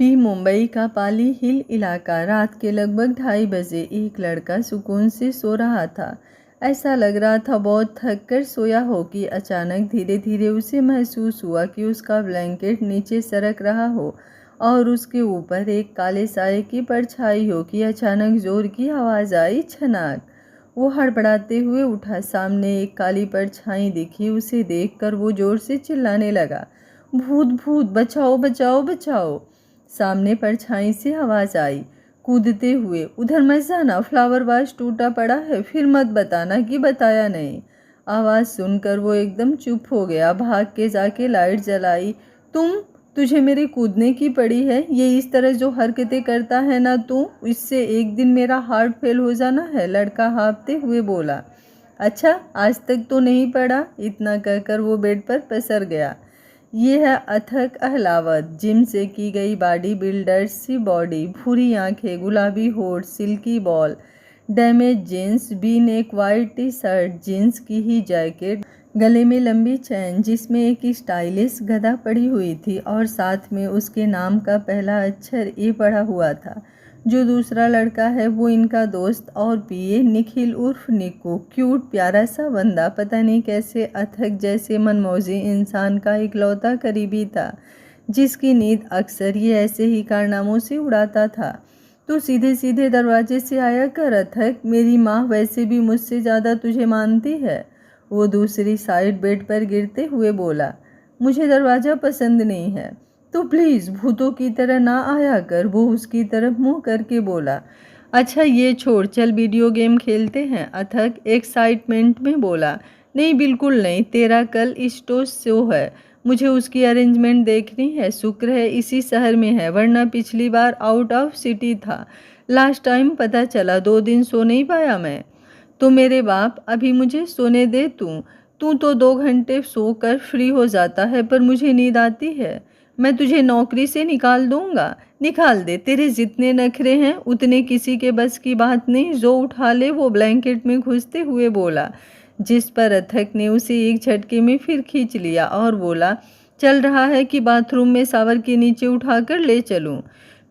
भी मुंबई का पाली हिल इलाका। रात के लगभग 2:30 बजे एक लड़का सुकून से सो रहा था। ऐसा लग रहा था बहुत थक कर सोया हो कि अचानक धीरे धीरे उसे महसूस हुआ कि उसका ब्लैंकेट नीचे सरक रहा हो और उसके ऊपर एक काले साए की परछाई हो कि अचानक जोर की आवाज़ आई, छनाक। वो हड़बड़ाते हुए उठा। सामने एक काली परछाई दिखी। उसे देखकर वो जोर से चिल्लाने लगा, भूत भूत, बचाओ बचाओ बचाओ। सामने परछाई से आवाज़ आई, कूदते हुए, उधर मत जाना, फ्लावर वाश टूटा पड़ा है, फिर मत बताना कि बताया नहीं। आवाज़ सुनकर वो एकदम चुप हो गया। भाग के जाके लाइट जलाई। तुझे मेरे कूदने की पड़ी है? ये इस तरह जो हरकतें करता है ना तू, इससे एक दिन मेरा हार्ट फेल हो जाना है, लड़का हाँफते हुए बोला। अच्छा, आज तक तो नहीं पड़ा। इतना कहकर वो बेड पर पसर गया। ये है अथक अहलावत। जिम से की गई बॉडी बिल्डर्स सी बॉडी, भूरी आंखें, गुलाबी होठ, सिल्की बॉल, damage jeans, V neck white T shirt, jeans की ही जैकेट, गले में लंबी चैन जिसमें एक स्टाइलिश गदा पड़ी हुई थी और साथ में उसके नाम का पहला अक्षर ए पड़ा हुआ था। जो दूसरा लड़का है वो इनका दोस्त और पीए निखिल उर्फ निक्कू। क्यूट प्यारा सा बंदा, पता नहीं कैसे अथक जैसे मनमौजी इंसान का इकलौता करीबी था जिसकी नींद अक्सर ये ऐसे ही कारनामों से उड़ाता था। तो सीधे सीधे दरवाजे से आया कर अथक, मेरी माँ वैसे भी मुझसे ज़्यादा तुझे मानती है। वो दूसरी साइड बेड पर गिरते हुए बोला, मुझे दरवाज़ा पसंद नहीं है, तो प्लीज़ भूतों की तरह ना आया कर। वो उसकी तरफ मुंह करके बोला। अच्छा ये छोड़, चल वीडियो गेम खेलते हैं, अथक एक्साइटमेंट में बोला। नहीं बिल्कुल नहीं, तेरा कल स्टोर शो है, मुझे उसकी अरेंजमेंट देखनी है। शुक्र है इसी शहर में है, वरना पिछली बार आउट ऑफ सिटी था। लास्ट टाइम पता चला 2 दिन सो नहीं पाया मैं। तो मेरे बाप, अभी मुझे सोने दे। तू तो 2 घंटे सोकर फ्री हो जाता है, पर मुझे नींद आती है। मैं तुझे नौकरी से निकाल दूंगा। निकाल दे, तेरे जितने नखरे हैं उतने किसी के बस की बात नहीं, जो उठा ले। वो ब्लैंकेट में घुसते हुए बोला, जिस पर अथक ने उसे एक झटके में फिर खींच लिया और बोला, चल रहा है कि बाथरूम में शावर के नीचे उठाकर ले चलूं।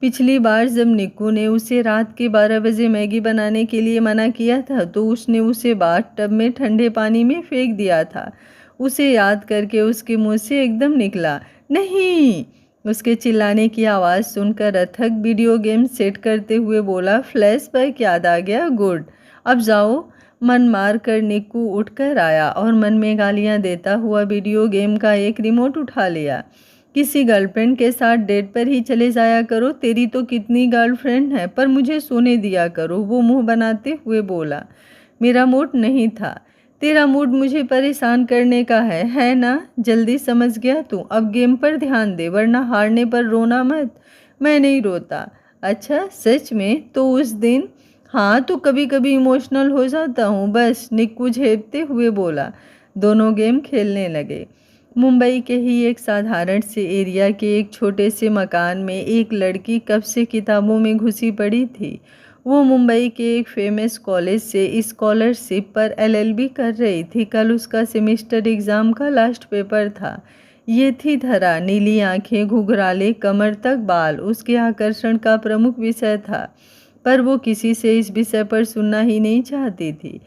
पिछली बार जब निक्कू ने उसे रात के 12 बजे मैगी बनाने के लिए मना किया था तो उसने उसे बाथ टब में ठंडे पानी में फेंक दिया था। उसे याद करके उसके मुंह से एकदम निकला, नहीं। उसके चिल्लाने की आवाज़ सुनकर अथक वीडियो गेम सेट करते हुए बोला, फ्लैशबैक याद आ गया, गुड, अब जाओ। मन मार कर निक्कू उठकर आया और मन में गालियां देता हुआ वीडियो गेम का एक रिमोट उठा लिया। किसी गर्लफ्रेंड के साथ डेट पर ही चले जाया करो, तेरी तो कितनी गर्लफ्रेंड है, पर मुझे सोने दिया करो। वो मुंह बनाते हुए बोला, मेरा मूड नहीं था। तेरा मूड मुझे परेशान करने का है ना? जल्दी समझ गया तू। अब गेम पर ध्यान दे, वरना हारने पर रोना मत। मैं नहीं रोता। अच्छा सच में? तो उस दिन? हाँ, तो कभी कभी इमोशनल हो जाता हूँ बस, निक्कू झेपते हुए बोला। दोनों गेम खेलने लगे। मुंबई के ही एक साधारण से एरिया के एक छोटे से मकान में एक लड़की कब से किताबों में घुसी पड़ी थी। वो मुंबई के एक फेमस कॉलेज से स्कॉलरशिप पर एलएलबी कर रही थी। कल उसका सेमेस्टर एग्ज़ाम का लास्ट पेपर था। ये थी धरा। नीली आंखें, घुघराले कमर तक बाल उसके आकर्षण का प्रमुख विषय था, पर वो किसी से इस विषय पर सुनना ही नहीं चाहती थी।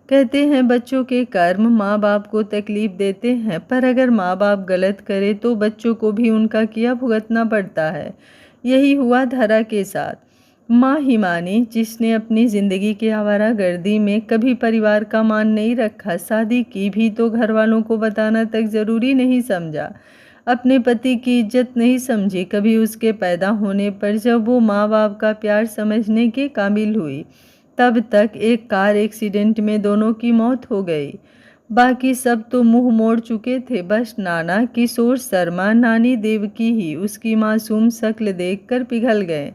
कहते हैं बच्चों के कर्म माँ बाप को तकलीफ देते हैं, पर अगर माँ बाप गलत करे तो बच्चों को भी उनका किया भुगतना पड़ता है। यही हुआ धरा के साथ। माँ हिमानी, जिसने अपनी ज़िंदगी की आवारागर्दी में कभी परिवार का मान नहीं रखा, शादी की भी तो घर वालों को बताना तक ज़रूरी नहीं समझा, अपने पति की इज्जत नहीं समझी, कभी उसके पैदा होने पर जब वो माँ बाप का प्यार समझने के काबिल हुई तब तक एक कार एक्सीडेंट में दोनों की मौत हो गई। बाकी सब तो मुंह मोड़ चुके थे। बस नाना किशोर शर्मा, नानी देवकी ही उसकी मासूम शक्ल देखकर पिघल गए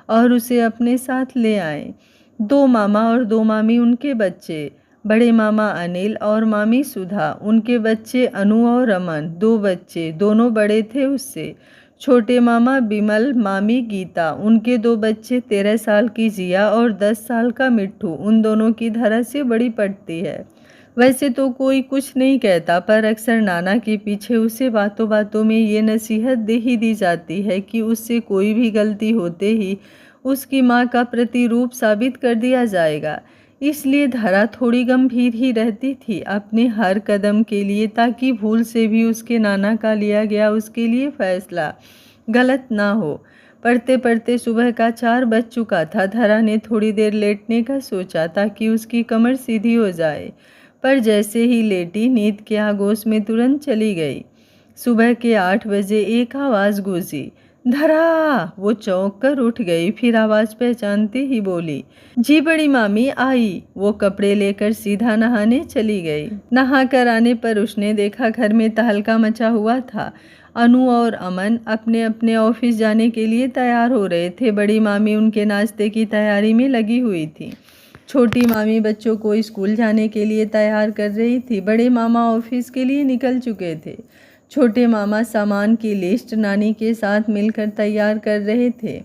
और उसे अपने साथ ले आए। 2 मामा और 2 मामी उनके बच्चे, बड़े मामा अनिल और मामी सुधा, उनके बच्चे अनु और रमन, 2 बच्चे, दोनों बड़े थे उससे। छोटे मामा बिमल, मामी गीता, उनके 2 बच्चे, 13 साल की जिया और 10 साल का मिट्ठू, उन दोनों की धरा से बड़ी पड़ती है। वैसे तो कोई कुछ नहीं कहता, पर अक्सर नाना के पीछे उसे बातों बातों में ये नसीहत दे ही दी जाती है कि उससे कोई भी गलती होते ही उसकी माँ का प्रतिरूप साबित कर दिया जाएगा। इसलिए धरा थोड़ी गंभीर ही रहती थी अपने हर कदम के लिए, ताकि भूल से भी उसके नाना का लिया गया उसके लिए फैसला गलत ना हो। पढ़ते पढ़ते सुबह का 4 बज चुका था। धरा ने थोड़ी देर लेटने का सोचा ताकि उसकी कमर सीधी हो जाए, पर जैसे ही लेटी नींद के आगोश में तुरंत चली गई। सुबह के 8 बजे एक आवाज़ गूंजी, धरा। वो चौंक कर उठ गई, फिर आवाज़ पहचानते ही बोली, जी बड़ी मामी आई। वो कपड़े लेकर सीधा नहाने चली गई। नहा कर आने पर उसने देखा घर में तहलका मचा हुआ था। अनु और अमन अपने अपने ऑफिस जाने के लिए तैयार हो रहे थे। बड़ी मामी उनके नाश्ते की तैयारी में लगी हुई थी। छोटी मामी बच्चों को स्कूल जाने के लिए तैयार कर रही थी। बड़े मामा ऑफिस के लिए निकल चुके थे। छोटे मामा सामान की लिस्ट नानी के साथ मिलकर तैयार कर रहे थे।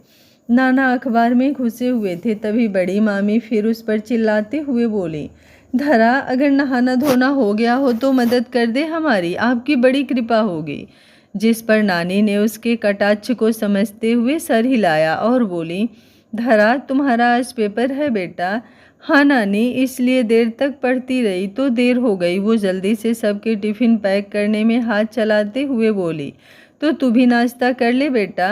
नाना अखबार में घुसे हुए थे। तभी बड़ी मामी फिर उस पर चिल्लाते हुए बोली, धरा, अगर नहाना धोना हो गया हो तो मदद कर दे हमारी, आपकी बड़ी कृपा होगी। जिस पर नानी ने उसके कटाक्ष को समझते हुए सर हिलाया और बोली, धरा, तुम्हारा आज पेपर है बेटा? हाँ नानी, इसलिए देर तक पढ़ती रही तो देर हो गई। वो जल्दी से सबके टिफ़िन पैक करने में हाथ चलाते हुए बोली, तो तू भी नाश्ता कर ले बेटा।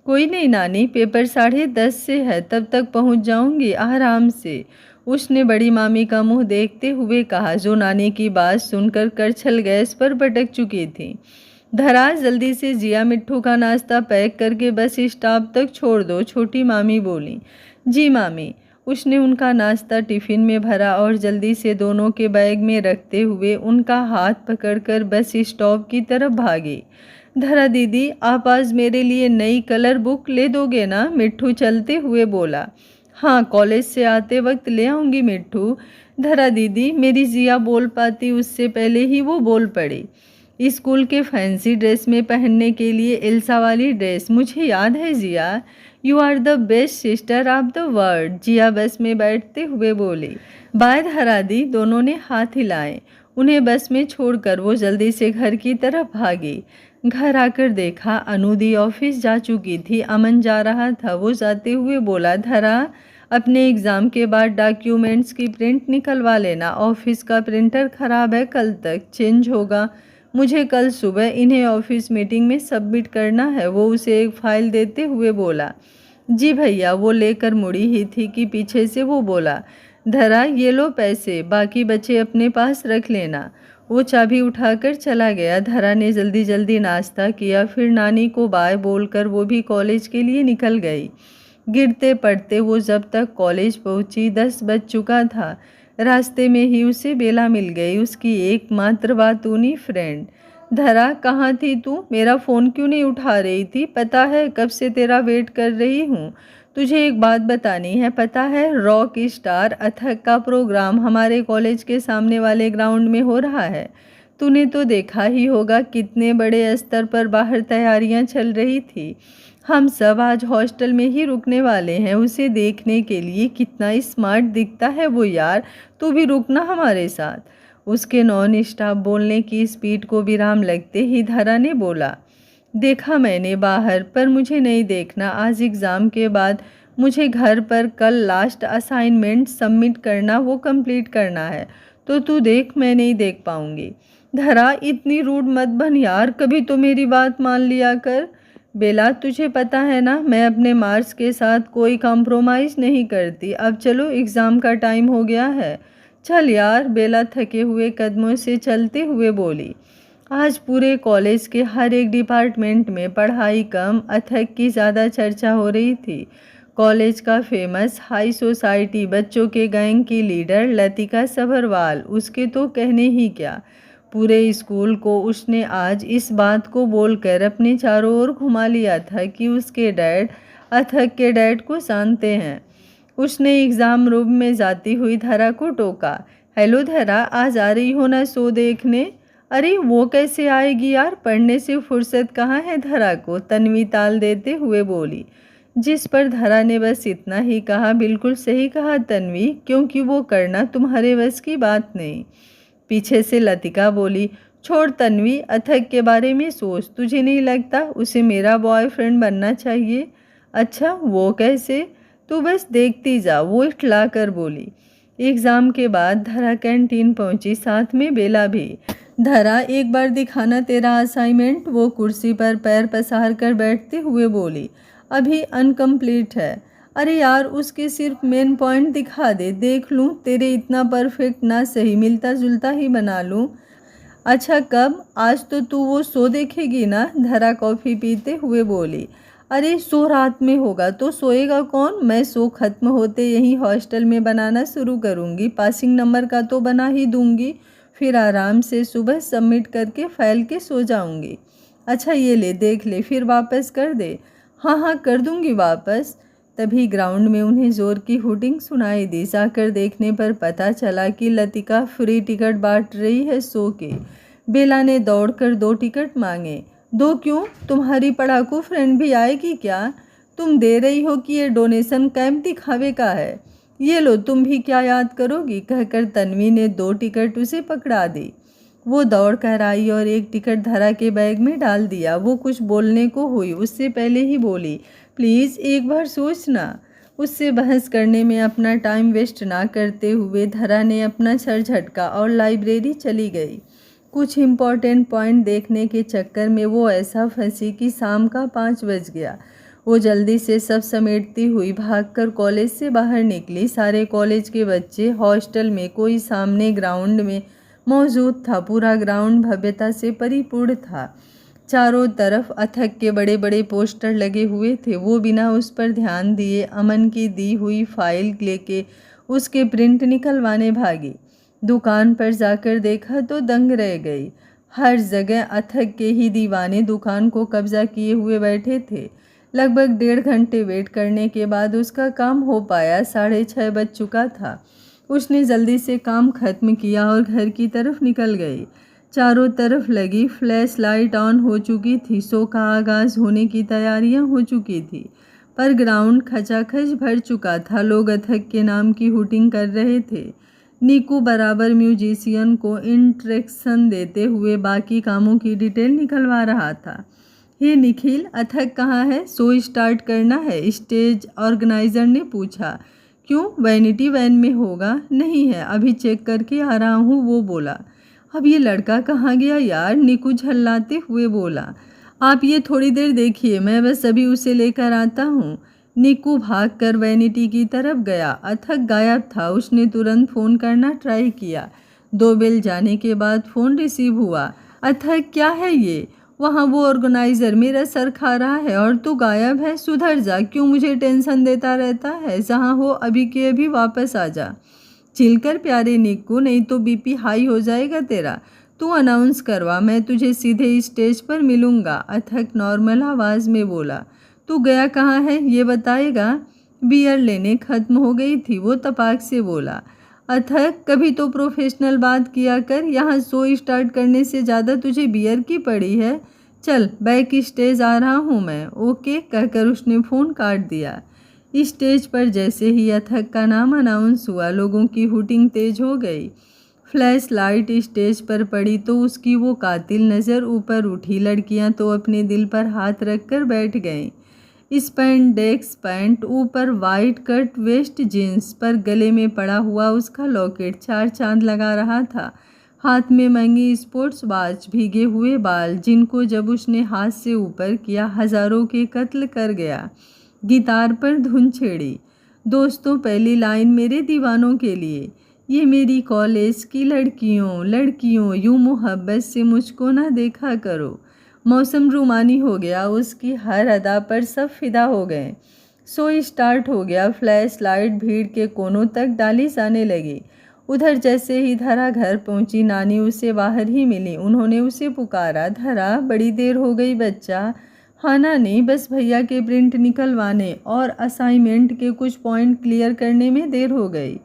कोई नहीं नानी, पेपर 10:30 से है, तब तक पहुंच जाऊंगी, आराम से। उसने बड़ी मामी का मुंह देखते हुए कहा, जो नानी की बात सुनकर करछल गैस पर भटक चुकी थी। धरा, जल्दी से जिया मिट्ठू का नाश्ता पैक करके बस स्टॉप तक छोड़ दो, छोटी मामी बोली। जी मामी। उसने उनका नाश्ता टिफ़िन में भरा और जल्दी से दोनों के बैग में रखते हुए उनका हाथ पकड़कर बस स्टॉप की तरफ भागी। धरा दीदी, आप आज मेरे लिए नई कलर बुक ले दोगे ना? मिट्ठू चलते हुए बोला। हाँ, कॉलेज से आते वक्त ले आऊँगी मिट्ठू। धरा दीदी, मेरी जिया बोल पाती उससे पहले ही वो बोल पड़ी। स्कूल के फैंसी ड्रेस में पहनने के लिए एल्सा वाली ड्रेस, मुझे याद है Jiya. You are the best sister of the world, Jiya bus में बैठते हुए बोली। बाय धरा दी, दोनों ने हाथ हिलाए। उन्हें बस में छोड़कर वो जल्दी से घर की तरफ भागी। घर आकर देखा अनु दी ऑफिस जा चुकी थी, अमन जा रहा था। वो जाते हुए बोला, धरा, अपने एग्ज़ाम के बाद डॉक्यूमेंट्स की प्रिंट निकलवा लेना। ऑफिस का प्रिंटर ख़राब है, कल तक चेंज होगा। मुझे कल सुबह इन्हें ऑफिस मीटिंग में सबमिट करना है। वो उसे एक फ़ाइल देते हुए बोला। जी भैया। वो लेकर मुड़ी ही थी कि पीछे से वो बोला, धरा, ये लो पैसे, बाकी बचे अपने पास रख लेना। वो चाबी उठाकर चला गया। धरा ने जल्दी जल्दी नाश्ता किया, फिर नानी को बाय बोलकर वो भी कॉलेज के लिए निकल गई। गिरते पड़ते वो जब तक कॉलेज पहुंची 10 बज चुका था। रास्ते में ही उसे बेला मिल गई, उसकी एकमात्र बातूनी फ्रेंड। धरा, कहाँ थी तू? मेरा फ़ोन क्यों नहीं उठा रही थी? पता है कब से तेरा वेट कर रही हूँ। तुझे एक बात बतानी है, पता है रॉक स्टार अथक का प्रोग्राम हमारे कॉलेज के सामने वाले ग्राउंड में हो रहा है। तूने तो देखा ही होगा कितने बड़े स्तर पर बाहर तैयारियां चल रही थी। हम सब आज हॉस्टल में ही रुकने वाले हैं उसे देखने के लिए। कितना स्मार्ट दिखता है वो यार, तू भी रुकना हमारे साथ। उसके नॉन स्टॉप बोलने की स्पीड को विराम लगते ही धरा ने बोला, देखा मैंने बाहर, पर मुझे नहीं देखना। आज एग्ज़ाम के बाद मुझे घर पर कल लास्ट असाइनमेंट सबमिट करना, वो कंप्लीट करना है। तो तू देख, मैं नहीं देख पाऊँगी। धरा, इतनी रूड मत बन यार, कभी तो मेरी बात मान लिया कर। बेला, तुझे पता है ना, मैं अपने मार्क्स के साथ कोई कॉम्प्रोमाइज़ नहीं करती। अब चलो, एग्ज़ाम का टाइम हो गया है। चल यार। बेला थके हुए कदमों से चलते हुए बोली। आज पूरे कॉलेज के हर एक डिपार्टमेंट में पढ़ाई कम अथक की ज़्यादा चर्चा हो रही थी। कॉलेज का फेमस हाई सोसाइटी बच्चों के गैंग की लीडर लतिका सभरवाल, उसके तो कहने ही क्या। पूरे स्कूल को उसने आज इस बात को बोलकर अपने चारों ओर घुमा लिया था कि उसके डैड अथक के डैड को जानते हैं। उसने एग्ज़ाम रूम में जाती हुई धरा को टोका, हेलो धरा, आज आ रही हो ना शो देखने? अरे वो कैसे आएगी यार, पढ़ने से फुर्सत कहाँ है धरा को? तन्वी ताल देते हुए बोली। जिस पर धरा ने बस इतना ही कहा, बिल्कुल सही कहा तन्वी, क्योंकि वो करना तुम्हारे बस की बात नहीं। पीछे से लतिका बोली, छोड़ तन्वी, अथक के बारे में सोच। तुझे नहीं लगता उसे मेरा बॉयफ्रेंड बनना चाहिए? अच्छा, वो कैसे? तू बस देखती जा, वो इठला कर बोली। एग्ज़ाम के बाद धरा कैंटीन पहुंची, साथ में बेला भी। धरा, एक बार दिखाना तेरा असाइनमेंट। वो कुर्सी पर पैर पसार कर बैठते हुए बोली, अभी अनकम्प्लीट है। अरे यार, उसके सिर्फ मेन पॉइंट दिखा दे, देख लूँ। तेरे इतना परफेक्ट ना सही, मिलता जुलता ही बना लूँ। अच्छा, कब? आज तो तू वो शो देखेगी ना? धरा कॉफ़ी पीते हुए बोली। अरे शो रात में होगा तो सोएगा कौन? मैं शो खत्म होते यहीं हॉस्टल में बनाना शुरू करूँगी। पासिंग नंबर का तो बना ही दूँगी, फिर आराम से सुबह सबमिट करके फाइल के सो जाऊँगी। अच्छा ये ले, देख ले, फिर वापस कर दे। हाँ हाँ, कर दूँगी वापस। तभी ग्राउंड में उन्हें ज़ोर की हुटिंग सुनाई दी। जाकर देखने पर पता चला कि लतिका फ्री टिकट बांट रही है शो के। बेला ने दौड़कर 2 टिकट मांगे। 2 क्यों? तुम्हारी पढ़ाकू फ्रेंड भी आएगी क्या? तुम दे रही हो कि ये डोनेशन कैंप दिखावे का है? ये लो, तुम भी क्या याद करोगी? कहकर तन्वी ने 2 टिकट उसे पकड़ा दी। वो दौड़ कर आई और 1 टिकट धरा के बैग में डाल दिया। वो कुछ बोलने को हुई, उससे पहले ही बोली, प्लीज़ एक बार सोचना। उससे बहस करने में अपना टाइम वेस्ट ना करते हुए धरा ने अपना सर झटका और लाइब्रेरी चली गई। कुछ इम्पोर्टेंट पॉइंट देखने के चक्कर में वो ऐसा फंसी कि शाम का 5 बज गया। वो जल्दी से सब समेटती हुई भागकर कॉलेज से बाहर निकली। सारे कॉलेज के बच्चे हॉस्टल में, कोई सामने ग्राउंड में मौजूद था। पूरा ग्राउंड भव्यता से परिपूर्ण था। चारों तरफ अथक के बड़े बड़े पोस्टर लगे हुए थे। वो बिना उस पर ध्यान दिए अमन की दी हुई फाइल लेके उसके प्रिंट निकलवाने भागी। दुकान पर जाकर देखा तो दंग रह गई। हर जगह अथक के ही दीवाने दुकान को कब्जा किए हुए बैठे थे। लगभग 1.5 घंटे वेट करने के बाद उसका काम हो पाया। 6:30 बज चुका था। उसने जल्दी से काम खत्म किया और घर की तरफ निकल गई। चारों तरफ लगी फ्लैश लाइट ऑन हो चुकी थी। शो का आगाज़ होने की तैयारियां हो चुकी थी, पर ग्राउंड खचाखच भर चुका था। लोग अथक के नाम की हुटिंग कर रहे थे। नीकू बराबर म्यूजिशियन को इंस्ट्रक्शन देते हुए बाकी कामों की डिटेल निकलवा रहा था। हे निखिल, अथक कहाँ है? शो स्टार्ट करना है, स्टेज ऑर्गेनाइजर ने पूछा। क्यों? वैनिटी वैन में होगा। नहीं है, अभी चेक करके आ रहा हूँ, वो बोला। अब ये लड़का कहाँ गया यार? निकू झल्लाते हुए बोला। आप ये थोड़ी देर देखिए, मैं बस अभी उसे लेकर आता हूँ। निकू भागकर वैनिटी की तरफ गया। अथक गायब था। उसने तुरंत फ़ोन करना ट्राई किया। 2 बेल जाने के बाद फ़ोन रिसीव हुआ। अथक, क्या है ये? वहाँ वो ऑर्गेनाइज़र मेरा सर खा रहा है और तू गायब है। सुधर जा, क्यों मुझे टेंशन देता रहता है? जहाँ हो अभी के अभी वापस आ जा। चिलकर प्यारे निक्कू, नहीं तो बीपी हाई हो जाएगा तेरा। तू अनाउंस करवा, मैं तुझे सीधे स्टेज पर मिलूँगा। अथक नॉर्मल आवाज़ में बोला। तू गया कहाँ है ये बताएगा? बियर लेने खत्म हो गई थी, वो तपाक से बोला। अथक, कभी तो प्रोफेशनल बात किया कर। यहाँ शो स्टार्ट करने से ज़्यादा तुझे बियर की पड़ी है। चल, बैक स्टेज आ रहा हूँ मैं। ओके कहकर उसने फ़ोन काट दिया। स्टेज पर जैसे ही अथक का नाम अनाउंस हुआ, लोगों की हुटिंग तेज हो गई। फ्लैश लाइट स्टेज पर पड़ी तो उसकी वो कातिल नज़र ऊपर उठी। लड़कियां तो अपने दिल पर हाथ रखकर बैठ गईं। स्पैंडेक्स पैंट, ऊपर वाइट कट वेस्ट जीन्स, पर गले में पड़ा हुआ उसका लॉकेट 4 चांद लगा रहा था। हाथ में महंगी स्पोर्ट्स वॉच, भीगे हुए बाल जिनको जब उसने हाथ से ऊपर किया हज़ारों के कत्ल कर गया। गिटार पर धुन छेड़ी। दोस्तों, पहली लाइन मेरे दीवानों के लिए। ये मेरी कॉलेज की लड़कियों यूँ मोहब्बत से मुझको ना देखा करो। मौसम रूमानी हो गया। उसकी हर अदा पर सब फिदा हो गए। शो स्टार्ट हो गया। फ्लैश लाइट भीड़ के कोनों तक डाली जाने लगी। उधर जैसे ही धरा घर पहुंची, नानी उसे बाहर ही मिली। उन्होंने उसे पुकारा, धरा बड़ी देर हो गई बच्चा। हाँ नानी, बस भैया के प्रिंट निकलवाने और असाइनमेंट के कुछ पॉइंट क्लियर करने में देर हो गई।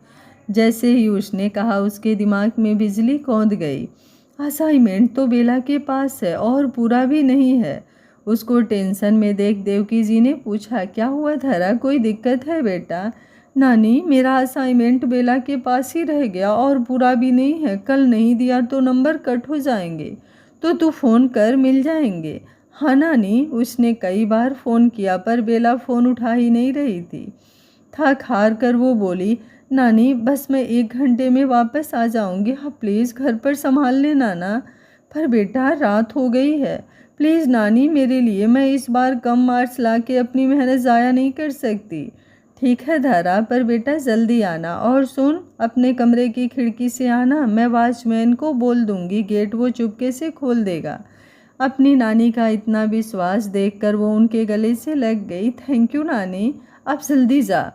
जैसे ही उसने कहा, उसके दिमाग में बिजली कौंध गई। असाइनमेंट तो बेला के पास है और पूरा भी नहीं है। उसको टेंशन में देख देवकी जी ने पूछा, क्या हुआ धरा, कोई दिक्कत है बेटा? नानी, मेरा असाइनमेंट बेला के पास ही रह गया और बुरा भी नहीं है, कल नहीं दिया तो नंबर कट हो जाएंगे, तो तू फ़ोन कर, मिल जाएंगे। हाँ नानी, उसने कई बार फ़ोन किया पर बेला फ़ोन उठा ही नहीं रही थी। थक हार कर वो बोली, नानी बस मैं 1 घंटे में वापस आ जाऊंगी, हाँ प्लीज़ घर पर संभाल लेना ना। पर बेटा रात हो गई है, प्लीज़ नानी मेरे लिए, मैं इस बार कम मार्क्स ला के अपनी मेहनत ज़ाया नहीं कर सकती। ठीक है धारा, पर बेटा जल्दी आना, और सुन अपने कमरे की खिड़की से आना, मैं वॉचमैन को बोल दूंगी, गेट वो चुपके से खोल देगा। अपनी नानी का इतना विश्वास देखकर वो उनके गले से लग गई। थैंक यू नानी, अब जल्दी जा।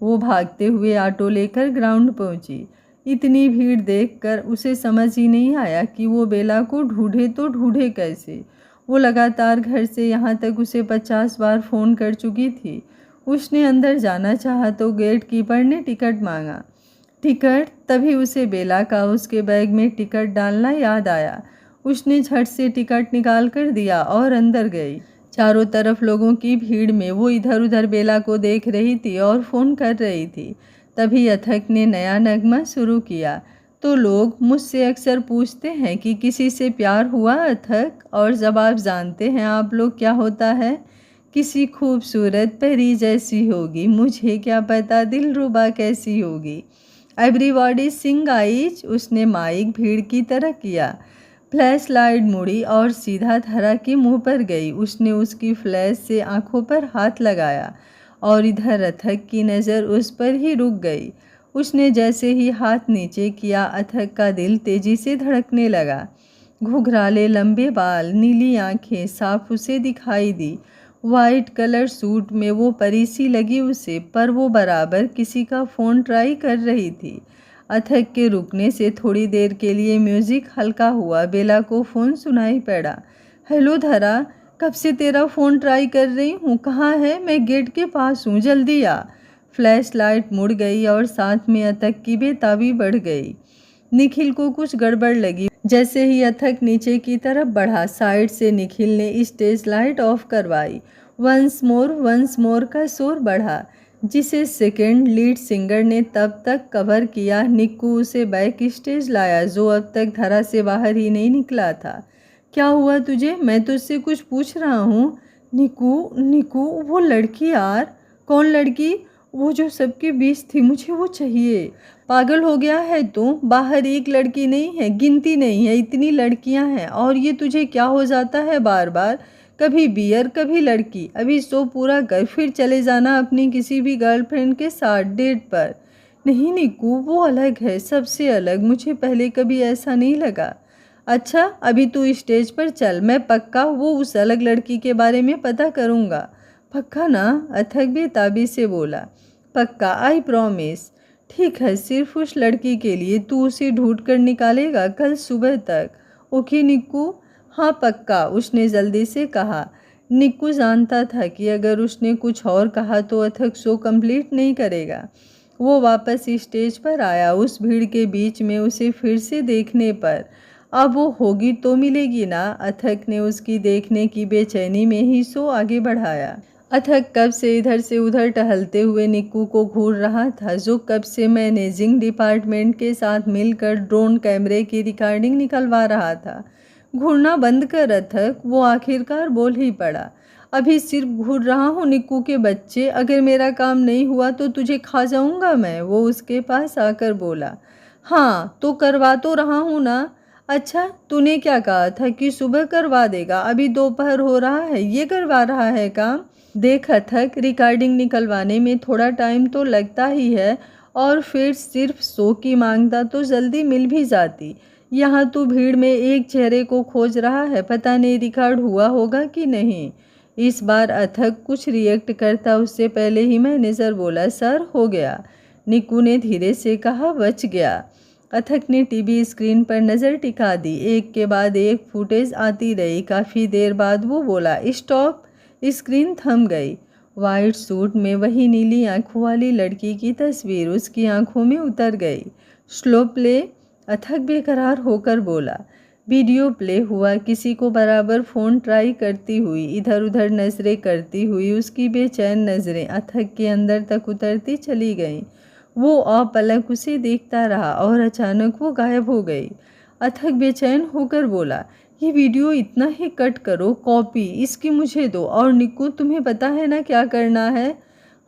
वो भागते हुए ऑटो लेकर ग्राउंड पहुंची। इतनी भीड़ देखकर उसे समझ ही नहीं आया कि वो बेला को ढूंढे तो ढूंढे कैसे। वो लगातार घर से यहाँ तक उसे 50 बार फ़ोन कर चुकी थी। उसने अंदर जाना चाहा तो गेट कीपर ने टिकट मांगा। टिकट, तभी उसे बेला का उसके बैग में टिकट डालना याद आया। उसने झट से टिकट निकाल कर दिया और अंदर गई। चारों तरफ लोगों की भीड़ में वो इधर उधर बेला को देख रही थी और फ़ोन कर रही थी। तभी अथक ने नया नगमा शुरू किया। तो लोग मुझसे अक्सर पूछते हैं कि किसी से प्यार हुआ अथक, और जब आप जानते हैं आप लोग क्या होता है, किसी खूबसूरत परी जैसी होगी, मुझे क्या पता दिलरुबा कैसी होगी। एवरीबॉडी सिंग आइज, उसने माइक भीड़ की तरह किया। फ्लैश लाइट मुड़ी और सीधा धरा के मुंह पर गई। उसने उसकी फ्लैश से आंखों पर हाथ लगाया और इधर अथक की नज़र उस पर ही रुक गई। उसने जैसे ही हाथ नीचे किया, अथक का दिल तेजी से धड़कने लगा। घुघराले लंबे बाल, नीली आंखें साफ उसे दिखाई दी। वाइट कलर सूट में वो परी सी लगी उसे, पर वो बराबर किसी का फ़ोन ट्राई कर रही थी। अथक के रुकने से थोड़ी देर के लिए म्यूज़िक हल्का हुआ। बेला को फ़ोन सुनाई पड़ा। हेलो धरा, कब से तेरा फ़ोन ट्राई कर रही हूँ, कहाँ है? मैं गेट के पास हूँ, जल्दी आ। फ्लैश लाइट मुड़ गई और साथ में अथक की बेताबी बढ़ गई। निखिल को कुछ गड़बड़ लगी। जैसे ही अथक नीचे की तरफ बढ़ा, साइड से निखिल ने स्टेज लाइट ऑफ करवाई। वंस मोर का शोर बढ़ा, जिसे सेकंड लीड सिंगर ने तब तक कवर किया। निक्कू उसे बैक स्टेज लाया, जो अब तक धरा से बाहर ही नहीं निकला था। क्या हुआ तुझे? मैं तुझसे कुछ पूछ रहा हूँ। निक्कू, वो लड़की यार। कौन लड़की? वो जो सबके बीच थी, मुझे वो चाहिए। पागल हो गया है तू? बाहर एक लड़की नहीं है, गिनती नहीं है, इतनी लड़कियां हैं, और ये तुझे क्या हो जाता है बार बार? कभी बियर कभी लड़की। अभी सो पूरा कर, फिर चले जाना अपनी किसी भी गर्लफ्रेंड के साथ डेट पर। नहीं निक्कू, वो अलग है, सबसे अलग। मुझे पहले कभी ऐसा नहीं लगा। अच्छा, अभी तू स्टेज पर चल, मैं पक्का वो उस अलग लड़की के बारे में पता करूँगा। पक्का ना? अथक बेताबी से बोला। पक्का, आई प्रॉमिस। ठीक है, सिर्फ उस लड़की के लिए तू उसे ढूंढ कर निकालेगा कल सुबह तक। ओके निक्कू? हाँ पक्का, उसने जल्दी से कहा। निक्कू जानता था कि अगर उसने कुछ और कहा तो अथक शो कंप्लीट नहीं करेगा। वो वापस स्टेज पर आया। उस भीड़ के बीच में उसे फिर से देखने पर अब वो होगी तो मिलेगी ना। अथक ने उसकी देखने की बेचैनी में ही शो आगे बढ़ाया। अथक कब से इधर से उधर टहलते हुए निक्कू को घूर रहा था, जो कब से मैनेजिंग डिपार्टमेंट के साथ मिलकर ड्रोन कैमरे की रिकॉर्डिंग निकलवा रहा था। घूरना बंद कर अथक, वो आखिरकार बोल ही पड़ा। अभी सिर्फ घूर रहा हूँ निक्कू के बच्चे, अगर मेरा काम नहीं हुआ तो तुझे खा जाऊंगा मैं, वो उसके पास आकर बोला। हाँ तो करवा तो रहा हूँ ना। अच्छा, तूने क्या कहा था कि सुबह करवा देगा, अभी दोपहर हो रहा है, ये करवा रहा है काम? देख अथक, रिकॉर्डिंग निकलवाने में थोड़ा टाइम तो लगता ही है, और फिर सिर्फ 100 की मांगता तो जल्दी मिल भी जाती। यहाँ तू भीड़ में एक चेहरे को खोज रहा है, पता नहीं रिकॉर्ड हुआ होगा कि नहीं। इस बार अथक कुछ रिएक्ट करता उससे पहले ही मैनेजर बोला, सर हो गया। निक्कू ने धीरे से कहा, बच गया। अथक ने टीवी स्क्रीन पर नज़र टिका दी। एक के बाद एक फुटेज आती रही। काफ़ी देर बाद वो बोला, स्टॉप। स्क्रीन थम गई। वाइट सूट में वही नीली आंखों वाली लड़की की तस्वीर उसकी आंखों में उतर गई। Slow play. अथक बेकरार होकर बोला। वीडियो प्ले हुआ। किसी को बराबर फ़ोन ट्राई करती हुई, इधर उधर नज़रें करती हुई उसकी बेचैन नज़रें अथक के अंदर तक उतरती चली गईं। वो अपलक उसे देखता रहा और अचानक वो गायब हो गई। अथक बेचैन होकर बोला, ये वीडियो इतना ही कट करो, कॉपी इसकी मुझे दो। और निक्कू, तुम्हें पता है ना क्या करना है?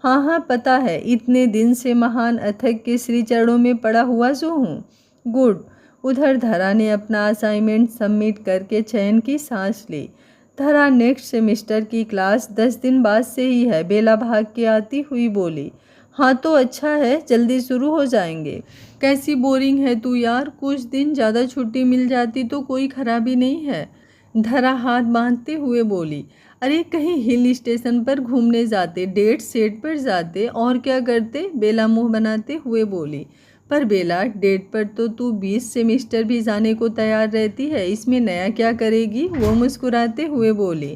हाँ हाँ पता है, इतने दिन से महान अथक के श्री चरणों में पड़ा हुआ जो हूँ। गुड। उधर धरा ने अपना असाइनमेंट सबमिट करके चैन की सांस ली। धरा, नेक्स्ट सेमेस्टर की क्लास 10 दिन बाद से ही है, बेला भाग के आती हुई बोली। हाँ तो अच्छा है, जल्दी शुरू हो जाएंगे। कैसी बोरिंग है तू यार, कुछ दिन ज़्यादा छुट्टी मिल जाती तो कोई खराबी नहीं है। धरा हाथ बांधते हुए बोली, अरे कहीं हिल स्टेशन पर घूमने जाते, डेट सेट पर जाते, और क्या करते। बेला मुंह बनाते हुए बोली, पर बेला डेट पर तो तू 20 सेमेस्टर भी जाने को तैयार रहती है, इसमें नया क्या करेगी। वो मुस्कुराते हुए बोली,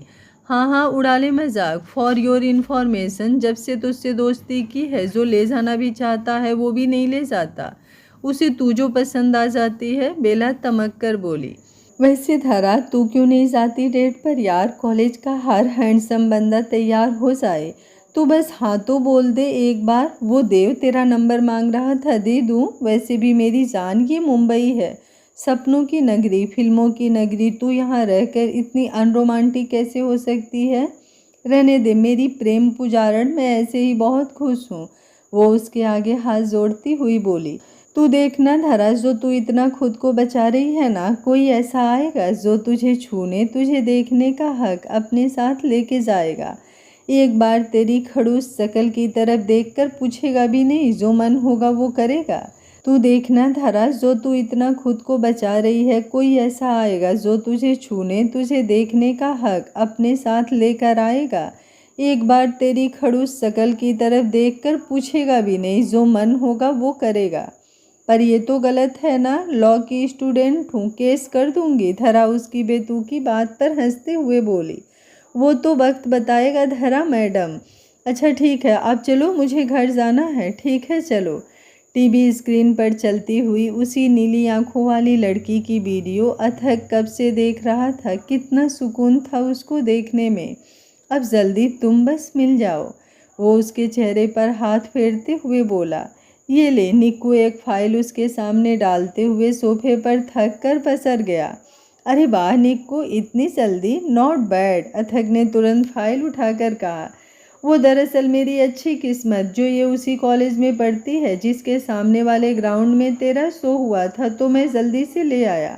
हाँ हाँ उड़ा ले मजाक। फॉर योर इन्फॉर्मेशन, जब से तुझसे दोस्ती की है, जो ले जाना भी चाहता है वो भी नहीं ले जाता, उसे तू जो पसंद आ जाती है। बेला तमक कर बोली, वैसे धरा तू क्यों नहीं जाती डेट पर यार, कॉलेज का हर हैंडसम बंदा तैयार हो जाए, तू बस हाँ तो बोल दे एक बार। वो देव तेरा नंबर मांग रहा था, दे दूँ। वैसे भी मेरी जान ये मुंबई है, सपनों की नगरी, फिल्मों की नगरी, तू यहाँ रहकर इतनी अनरोमांटिक कैसे हो सकती है। रहने दे मेरी प्रेम पुजारण, मैं ऐसे ही बहुत खुश हूँ। वो उसके आगे हाथ जोड़ती हुई बोली, तू देखना धरा, जो तू इतना खुद को बचा रही है ना, कोई ऐसा आएगा जो तुझे छूने, तुझे देखने का हक अपने साथ लेके जाएगा। एक बार तेरी खड़ूस शक्ल की तरफ देखकर पूछेगा भी नहीं, जो मन होगा वो करेगा। तू देखना धरा, जो तू इतना खुद को बचा रही है, कोई ऐसा आएगा जो तुझे छूने, तुझे देखने का हक अपने साथ लेकर आएगा। एक बार तेरी खड़ूस शक्ल की तरफ देखकर पूछेगा भी नहीं, जो मन होगा वो करेगा। पर ये तो गलत है ना, लॉ की स्टूडेंट हूँ, केस कर दूंगी। धरा उसकी बेतुकी बात पर हंसते हुए बोली, वो तो वक्त बताएगा धरा मैडम। अच्छा ठीक है, अब चलो, मुझे घर जाना है। ठीक है चलो। टीवी स्क्रीन पर चलती हुई उसी नीली आंखों वाली लड़की की वीडियो अथक कब से देख रहा था, कितना सुकून था उसको देखने में। अब जल्दी तुम बस मिल जाओ। वो उसके चेहरे पर हाथ फेरते हुए बोला, ये ले। निक्कू एक फाइल उसके सामने डालते हुए सोफे पर थक कर पसर गया। अरे वाह निक्कू, इतनी जल्दी, नॉट बैड। अथक ने तुरंत फाइल उठाकर कहा, वो दरअसल मेरी अच्छी किस्मत, जो ये उसी कॉलेज में पढ़ती है जिसके सामने वाले ग्राउंड में तेरा शो हुआ था, तो मैं जल्दी से ले आया।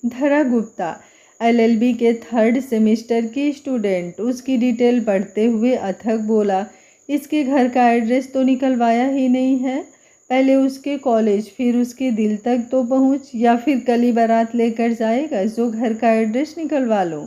धरा गुप्ता, LLB के 3rd सेमेस्टर की स्टूडेंट। उसकी डिटेल पढ़ते हुए अथक बोला, इसके घर का एड्रेस तो निकलवाया ही नहीं है। पहले उसके कॉलेज, फिर उसके दिल तक तो पहुँच, या फिर कल ही बारात लेकर जाएगा जो घर का एड्रेस निकलवा लूँ।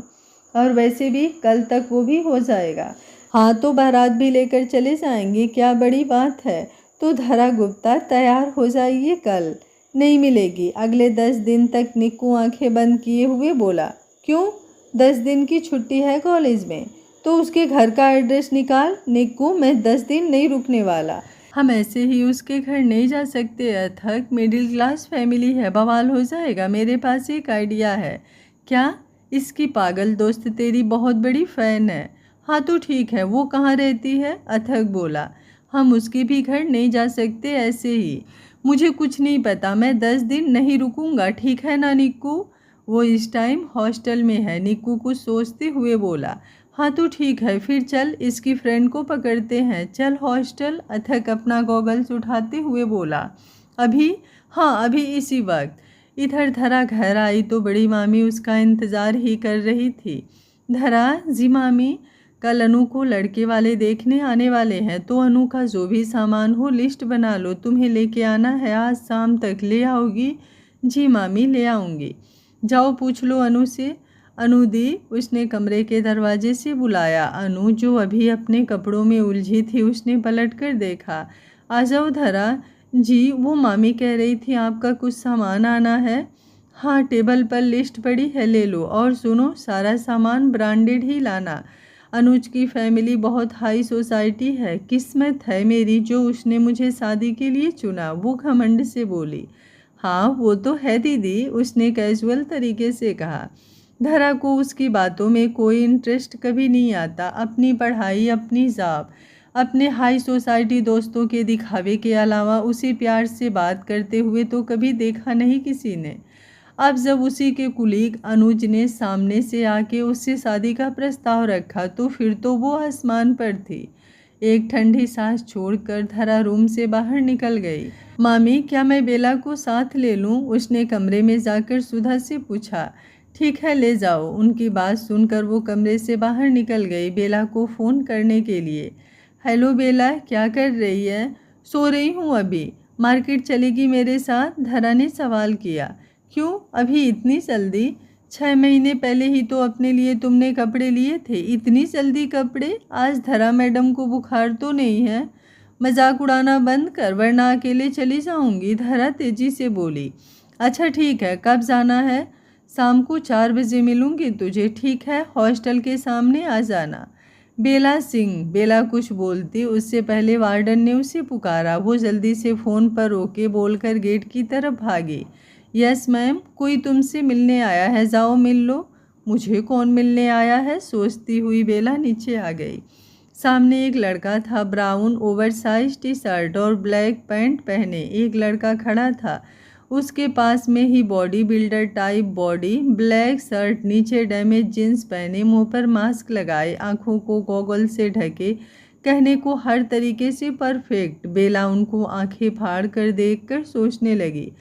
और वैसे भी कल तक वो भी हो जाएगा। हाँ तो बारात भी लेकर चले जाएंगे, क्या बड़ी बात है। तो धरा गुप्ता तैयार हो जाइए, कल नहीं मिलेगी। अगले 10 दिन तक। निक्कू आंखें बंद किए हुए बोला, क्यों? 10 दिन की छुट्टी है कॉलेज में, तो उसके घर का एड्रेस निकाल। निक्कू, मैं 10 दिन नहीं रुकने वाला। हम ऐसे ही उसके घर नहीं जा सकते अथक, मिडिल क्लास फैमिली है, बवाल हो जाएगा। मेरे पास एक आइडिया है। क्या? इसकी पागल दोस्त तेरी बहुत बड़ी फ़ैन है। हाँ तो ठीक है, वो कहाँ रहती है? अथक बोला, हम उसके भी घर नहीं जा सकते ऐसे ही। मुझे कुछ नहीं पता, मैं 10 दिन नहीं रुकूंगा, ठीक है ना निक्कू? वो इस टाइम हॉस्टल में है। निक्कू कुछ सोचते हुए बोला, हाँ तो ठीक है, फिर चल इसकी फ्रेंड को पकड़ते हैं, चल हॉस्टल। अथक अपना गॉगल्स उठाते हुए बोला, अभी? हाँ अभी इसी वक्त। इधर धरा घर आई तो बड़ी मामी उसका इंतज़ार ही कर रही थी। धरा, जी मामी, कल अनु को लड़के वाले देखने आने वाले हैं, तो अनु का जो भी सामान हो लिस्ट बना लो, तुम्हें लेके आना है, आज शाम तक ले आओगी? जी मामी ले आऊँगी। जाओ पूछ लो अनु से। अनु दी, उसने कमरे के दरवाजे से बुलाया। अनु, जो अभी अपने कपड़ों में उलझी थी, उसने पलट कर देखा। आ जाओ धरा। जी, वो मामी कह रही थी आपका कुछ सामान आना है। हाँ, टेबल पर लिस्ट पड़ी है, ले लो। और सुनो, सारा सामान ब्रांडेड ही लाना। अनुज की फैमिली बहुत हाई सोसाइटी है, किस्मत है मेरी जो उसने मुझे शादी के लिए चुना, वो घमंड से बोली। हाँ वो तो है दीदी, उसने कैजुअल तरीके से कहा। धरा को उसकी बातों में कोई इंटरेस्ट कभी नहीं आता। अपनी पढ़ाई, अपनी जॉब, अपने हाई सोसाइटी दोस्तों के दिखावे के अलावा उसे प्यार से बात करते हुए तो कभी देखा नहीं किसी ने। अब जब उसी के कुलीग अनुज ने सामने से आके उससे शादी का प्रस्ताव रखा तो फिर तो वो आसमान पर थी। एक ठंडी सांस छोड़कर धरा रूम से बाहर निकल गई। मामी, क्या मैं बेला को साथ ले लूं? उसने कमरे में जाकर सुधा से पूछा। ठीक है, ले जाओ। उनकी बात सुनकर वो कमरे से बाहर निकल गई बेला को फ़ोन करने के लिए। हेलो बेला, क्या कर रही है? सो रही हूँ अभी। मार्केट चलेगी मेरे साथ? धरा ने सवाल किया। क्यों अभी इतनी जल्दी? 6 महीने पहले ही तो अपने लिए तुमने कपड़े लिए थे, इतनी जल्दी कपड़े? आज धरा मैडम को बुखार तो नहीं है? मजाक उड़ाना बंद कर वरना अकेले चली जाऊंगी, धरा तेजी से बोली। अच्छा ठीक है, कब जाना है? शाम को 4 बजे मिलूंगी तुझे, ठीक है? हॉस्टल के सामने आ जाना। बेला सिंह। बेला कुछ बोलती उससे पहले वार्डन ने उसे पुकारा। वो जल्दी से फ़ोन पर रोके बोलकर गेट की तरफ भागी। यस मैम, कोई तुमसे मिलने आया है, जाओ मिल लो। मुझे कौन मिलने आया है? सोचती हुई बेला नीचे आ गई। सामने एक लड़का था, ब्राउन ओवरसाइज टी शर्ट और ब्लैक पैंट पहने। एक लड़का खड़ा था, उसके पास में ही body builder type body, black shirt, नीचे डैमेज जींस पहने, मुंह पर मास्क लगाए, आंखों को गॉगल से ढके, कहने को हर तरीके से परफेक्ट। बेला उनको आंखें फाड़ कर देखकर सोचने लगी,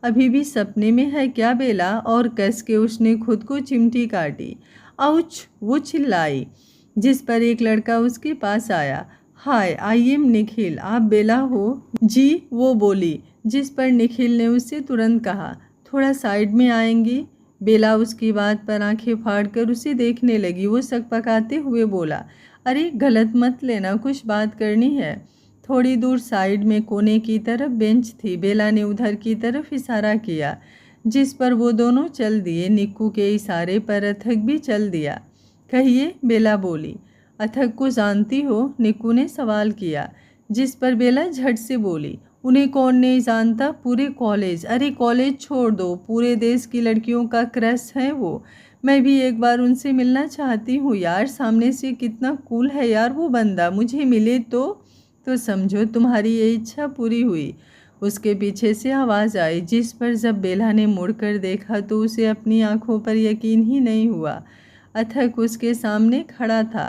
अभी भी सपने में है क्या बेला? और कस के उसने खुद को चिमटी काटी। आउच! वो चिल्लाई, जिस पर एक लड़का उसके पास आया। हाय, आई एम निखिल, आप बेला हो? जी, वो बोली, जिस पर निखिल ने उससे तुरंत कहा, थोड़ा साइड में आएंगी? बेला उसकी बात पर आंखें फाड़कर उसे देखने लगी। वो सकपकाते हुए बोला, अरे गलत मत लेना, कुछ बात करनी है। थोड़ी दूर साइड में कोने की तरफ बेंच थी। बेला ने उधर की तरफ इशारा किया, जिस पर वो दोनों चल दिए। निक्कू के इशारे पर अथक भी चल दिया। कहिए, बेला बोली। अथक को जानती हो? निक्कू ने सवाल किया, जिस पर बेला झट से बोली, उन्हें कौन नहीं जानता, पूरे कॉलेज। अरे कॉलेज छोड़ दो, पूरे देश की लड़कियों का क्रश है वो। मैं भी एक बार उनसे मिलना चाहती हूँ यार, सामने से कितना कूल है यार वो बंदा, मुझे मिले तो समझो तुम्हारी ये इच्छा पूरी हुई। उसके पीछे से आवाज़ आई, जिस पर जब बेला ने मुड़कर देखा तो उसे अपनी आंखों पर यकीन ही नहीं हुआ। अथक उसके सामने खड़ा था।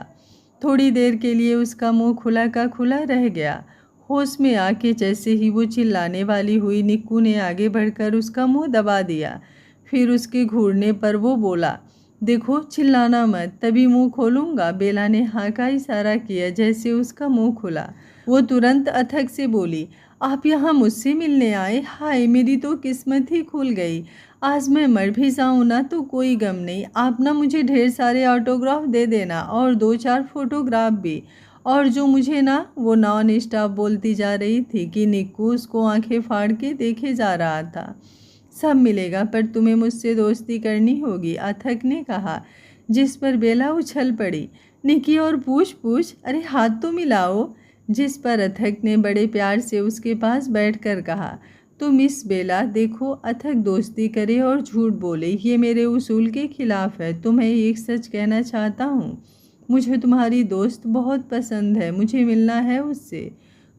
थोड़ी देर के लिए उसका मुंह खुला का खुला रह गया। होश में आके जैसे ही वो चिल्लाने वाली हुई, निक्कू ने आगे बढ़कर उसका मुंह दबा दिया। फिर उसके घूरने पर वो बोला, देखो चिल्लाना मत, तभी मुंह खोलूंगा। बेला ने हाँ का इशारा किया, जैसे उसका मुंह खुला। वो तुरंत अथक से बोली, आप यहाँ मुझसे मिलने आए? हाय, मेरी तो किस्मत ही खुल गई। आज मैं मर भी जाऊँ ना तो कोई गम नहीं। आप ना मुझे ढेर सारे ऑटोग्राफ दे देना और 2-4 फोटोग्राफ भी। और जो मुझे ना, वो नॉन स्टॉप बोलती जा रही थी कि निक्कू उसको आंखें फाड़ के देखे जा रहा था। सब मिलेगा, पर तुम्हें मुझसे दोस्ती करनी होगी, अथक ने कहा, जिस पर बेला उछल पड़ी। निक्की और पूछ, अरे हाथ तो मिलाओ। जिस पर अथक ने बड़े प्यार से उसके पास बैठकर कहा, तो मिस बेला देखो, अथक दोस्ती करे और झूठ बोले ये मेरे उसूल के खिलाफ है। तुम्हें एक सच कहना चाहता हूँ, मुझे तुम्हारी दोस्त बहुत पसंद है, मुझे मिलना है उससे।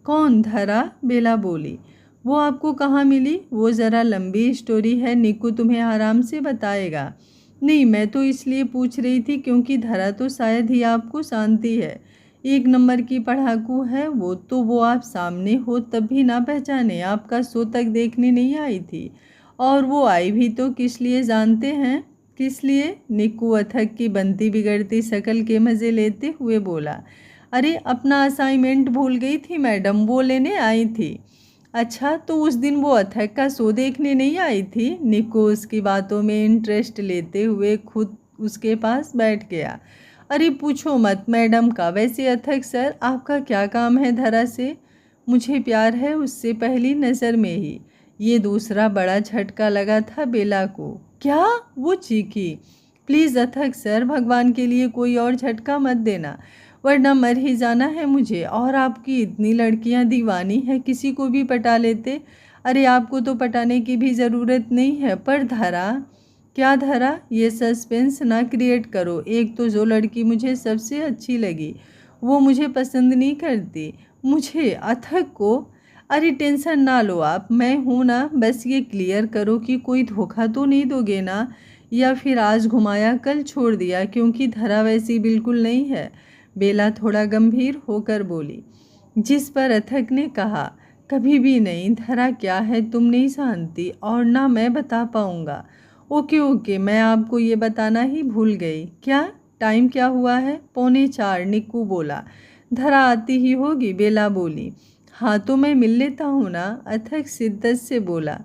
कौन? धरा? बेला बोली। वो आपको कहाँ मिली? वो ज़रा लंबी स्टोरी है, निक्कू तुम्हें आराम से बताएगा। नहीं, मैं तो इसलिए पूछ रही थी क्योंकि धरा तो शायद ही आपको जानती है। 1 नंबर की पढ़ाकू है वो, तो वो आप सामने हो तब भी ना पहचाने, आपका शो तक देखने नहीं आई थी। और वो आई भी तो किस लिए जानते हैं? किस लिए? निक्कू अथक की बनती बिगड़ती शक्ल के मज़े लेते हुए बोला, अरे अपना असाइनमेंट भूल गई थी मैडम, वो लेने आई थी। अच्छा, तो उस दिन वो अथक का शो देखने नहीं आई थी? निक्कू उसकी बातों में इंटरेस्ट लेते हुए खुद उसके पास बैठ गया। अरे पूछो मत मैडम का। वैसे अथक सर, आपका क्या काम है धरा से? मुझे प्यार है उससे पहली नज़र में ही। ये दूसरा बड़ा झटका लगा था बेला को। क्या? वो चीखी। प्लीज़ अथक सर, भगवान के लिए कोई और झटका मत देना, वरना मर ही जाना है मुझे। और आपकी इतनी लड़कियां दीवानी है, किसी को भी पटा लेते। अरे आपको तो पटाने की भी ज़रूरत नहीं है। पर धरा, क्या धरा? ये सस्पेंस ना क्रिएट करो। एक तो जो लड़की मुझे सबसे अच्छी लगी वो मुझे पसंद नहीं करती, मुझे, अथक को। अरे टेंशन ना लो आप, मैं हूँ ना। बस ये क्लियर करो कि कोई धोखा तो नहीं दोगे ना, या फिर आज घुमाया कल छोड़ दिया, क्योंकि धरा वैसी बिल्कुल नहीं है। बेला थोड़ा गंभीर होकर बोली। जिस पर अथक ने कहा, कभी भी नहीं। धरा क्या है तुम नहीं जानती, और ना मैं बता पाऊँगा। ओके ओके, मैं आपको ये बताना ही भूल गई। क्या टाइम क्या हुआ है? 3:45, निक्कू बोला। धरा आती ही होगी, बेला बोली। हाँ तो मैं मिल लेता हूँ ना, अथक शिद्दत से बोला।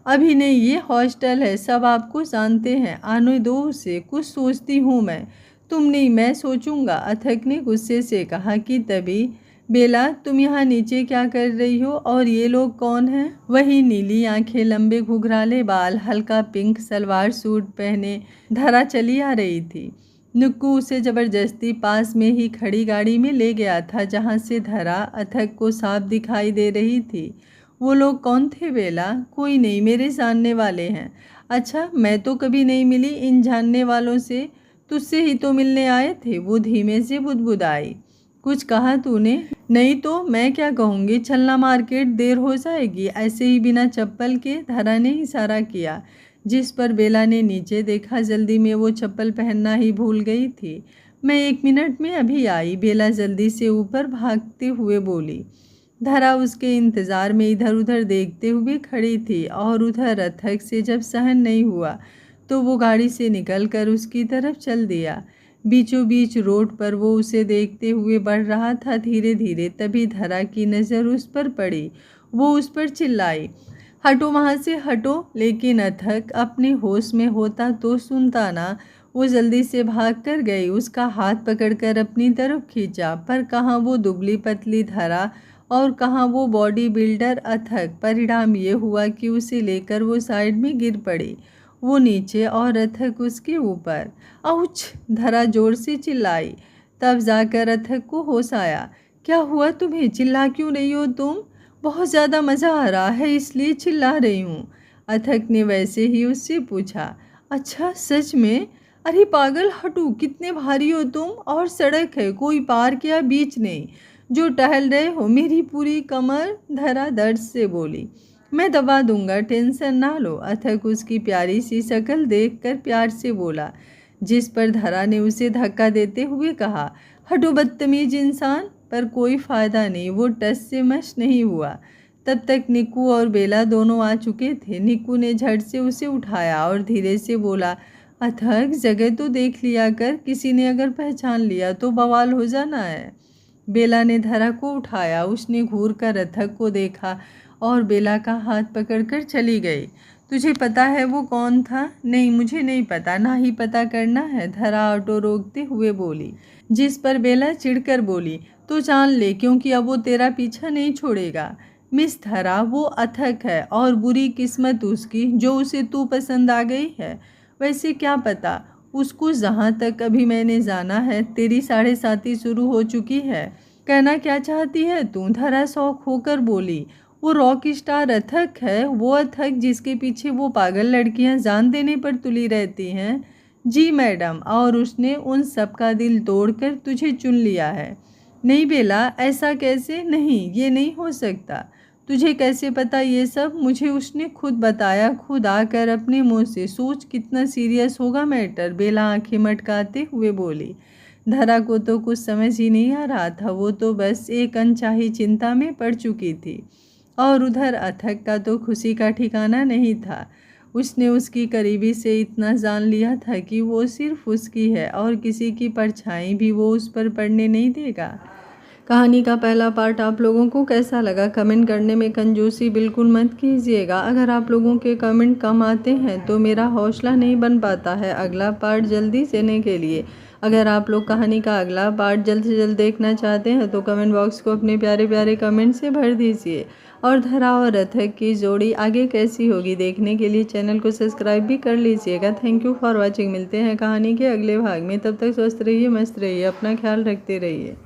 अभी नहीं, ये हॉस्टल है, सब आपको जानते हैं, आने दो उसे, कुछ सोचती हूँ मैं। तुम नहीं, मैं सोचूंगा, अथक ने गुस्से से कहा। कि तभी, बेला तुम यहाँ नीचे क्या कर रही हो, और ये लोग कौन हैं? वही नीली आंखें, लंबे घुघराले बाल, हल्का पिंक सलवार सूट पहने धरा चली आ रही थी। नुक्कू उसे जबरदस्ती पास में ही खड़ी गाड़ी में ले गया था, जहाँ से धरा अथक को साफ दिखाई दे रही थी। वो लोग कौन थे बेला? कोई नहीं, मेरे जानने वाले हैं। अच्छा, मैं तो कभी नहीं मिली इन जानने वालों से, तुझसे ही तो मिलने आए थे, वो धीमे से बुदबुदाई। कुछ कहा तूने? नहीं तो मैं क्या कहूँगी, चलना मार्केट, देर हो जाएगी। ऐसे ही बिना चप्पल के, धरा ने इशारा किया। जिस पर बेला ने नीचे देखा, जल्दी में वो चप्पल पहनना ही भूल गई थी। मैं 1 मिनट में अभी आई, बेला जल्दी से ऊपर भागते हुए बोली। धरा उसके इंतज़ार में इधर उधर देखते हुए खड़ी थी, और उधर अथक से जब सहन नहीं हुआ तो वो गाड़ी से निकलकर उसकी तरफ चल दिया। बीचों बीच रोड पर वो उसे देखते हुए बढ़ रहा था धीरे धीरे। तभी धरा की नज़र उस पर पड़ी। वो उस पर चिल्लाई, हटो वहाँ से, हटो। लेकिन अथक अपने होश में होता तो सुनता ना। वो जल्दी से भाग कर गई, उसका हाथ पकड़कर अपनी तरफ खींचा, पर कहाँ वो दुबली पतली धरा और कहाँ वो बॉडी बिल्डर अथक। परिणाम ये हुआ कि उसे लेकर वो साइड में गिर पड़ी, वो नीचे और अथक उसके ऊपर। आउच! धरा जोर से चिल्लाई। तब जाकर अथक को होश आया। क्या हुआ तुम्हें? चिल्ला क्यों रही हो तुम? बहुत ज़्यादा मज़ा आ रहा है इसलिए चिल्ला रही हूँ, अथक ने वैसे ही उससे पूछा। अच्छा सच में? अरे पागल, हटो, कितने भारी हो तुम, और सड़क है, कोई पार्क या बीच नहीं जो टहल रहे हो। मेरी पूरी कमर, धरा दर्द से बोली। मैं दबा दूंगा, टेंशन ना लो, अथक उसकी प्यारी सी शक्ल देखकर प्यार से बोला। जिस पर धरा ने उसे धक्का देते हुए कहा, हटो बदतमीज इंसान। पर कोई फ़ायदा नहीं, वो टस से मस नहीं हुआ। तब तक निक्कू और बेला दोनों आ चुके थे। निक्कू ने झट से उसे उठाया और धीरे से बोला, अथक जगह तो देख लिया कर, किसी ने अगर पहचान लिया तो बवाल हो जाना है। बेला ने धरा को उठाया, उसने घूर कर अथक को देखा और बेला का हाथ पकड़कर चली गई। तुझे पता है वो कौन था? नहीं, मुझे नहीं पता, ना ही पता करना है, धरा ऑटो रोकते हुए बोली। जिस पर बेला चिढ़कर बोली, तो जान ले, क्योंकि अब वो तेरा पीछा नहीं छोड़ेगा। मिस धरा, वो अथक है, और बुरी किस्मत उसकी जो उसे तू पसंद आ गई है। वैसे क्या पता उसको, जहाँ तक अभी मैंने जाना है तेरी 7:30 शुरू हो चुकी है। कहना क्या चाहती है तू? धरा शौक होकर बोली। वो रॉक स्टार अथक है, वो अथक जिसके पीछे वो पागल लड़कियां जान देने पर तुली रहती हैं। जी मैडम, और उसने उन सब का दिल तोड़कर तुझे चुन लिया है। नहीं बेला, ऐसा कैसे? नहीं, ये नहीं हो सकता। तुझे कैसे पता ये सब? मुझे उसने खुद बताया, खुद आकर अपने मुंह से। सोच कितना सीरियस होगा मैटर, बेला आंखें मटकाते हुए बोली। धरा को तो कुछ समझ ही नहीं आ रहा था, वो तो बस एक अनचाही चिंता में पड़ चुकी थी। और उधर अथक का तो खुशी का ठिकाना नहीं था। उसने उसकी करीबी से इतना जान लिया था कि वो सिर्फ उसकी है, और किसी की परछाई भी वो उस पर पड़ने नहीं देगा। कहानी का पहला पार्ट आप लोगों को कैसा लगा? कमेंट करने में कंजूसी बिल्कुल मत कीजिएगा। अगर आप लोगों के कमेंट कम आते हैं तो मेरा हौसला नहीं बन पाता है अगला पार्ट जल्दी देने के लिए। अगर आप लोग कहानी का अगला पार्ट जल्द से जल्द देखना चाहते हैं तो कमेंट बॉक्स को अपने प्यारे प्यारे कमेंट से भर दीजिए। और धरा और अथक की जोड़ी आगे कैसी होगी देखने के लिए चैनल को सब्सक्राइब भी कर लीजिएगा। Thank you for watching. मिलते हैं कहानी के अगले भाग में, तब तक स्वस्थ रहिए, मस्त रहिए, अपना ख्याल रखते रहिए।